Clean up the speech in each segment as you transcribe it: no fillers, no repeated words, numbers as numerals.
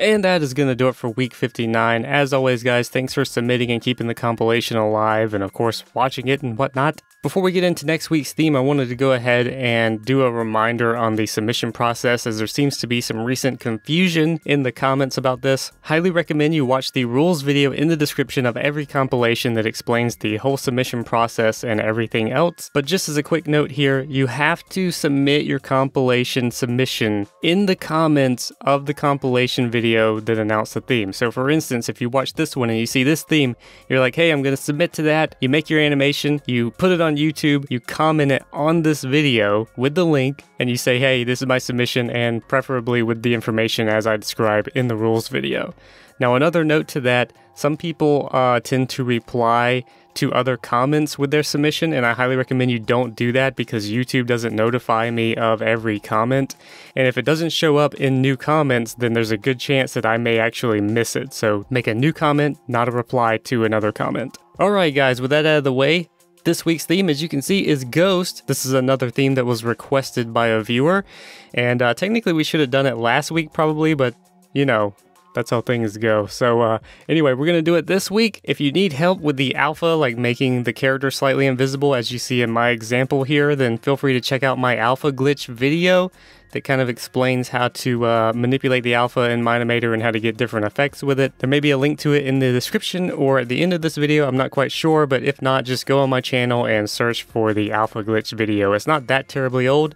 And that is going to do it for week 59. As always, guys, thanks for submitting and keeping the compilation alive, and of course, watching it and whatnot. Before we get into next week's theme, I wanted to go ahead and do a reminder on the submission process, as there seems to be some recent confusion in the comments about this. Highly recommend you watch the rules video in the description of every compilation that explains the whole submission process and everything else. But just as a quick note here, you have to submit your compilation submission in the comments of the compilation video that announced the theme. So for instance, if you watch this one and you see this theme, you're like, hey, I'm going to submit to that. You make your animation, you put it on YouTube, you comment it on this video with the link, and you say, hey, this is my submission, and preferably with the information as I describe in the rules video. Now, another note to that, some people tend to reply to other comments with their submission, and I highly recommend you don't do that because YouTube doesn't notify me of every comment. And if it doesn't show up in new comments, then there's a good chance that I may actually miss it. So make a new comment, not a reply to another comment. Alright guys, with that out of the way, this week's theme, as you can see, is Ghost. This is another theme that was requested by a viewer, and technically we should have done it last week probably, but you know, that's how things go. So anyway, we're going to do it this week. If you need help with the alpha, like making the character slightly invisible, as you see in my example here, then feel free to check out my alpha glitch video that kind of explains how to manipulate the alpha in mine-imator and how to get different effects with it. There may be a link to it in the description or at the end of this video, I'm not quite sure, but if not, just go on my channel and search for the alpha glitch video. It's not that terribly old,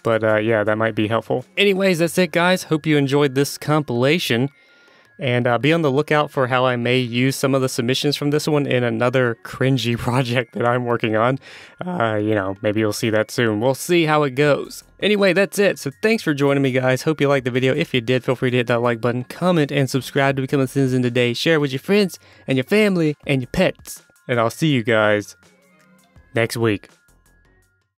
but yeah, that might be helpful. Anyways, that's it guys. Hope you enjoyed this compilation. And be on the lookout for how I may use some of the submissions from this one in another cringy project that I'm working on. You know, maybe you'll see that soon. We'll see how it goes. Anyway, that's it. So thanks for joining me, guys. Hope you liked the video. If you did, feel free to hit that like button, comment, and subscribe to become a citizen today. Share with your friends and your family and your pets. And I'll see you guys next week.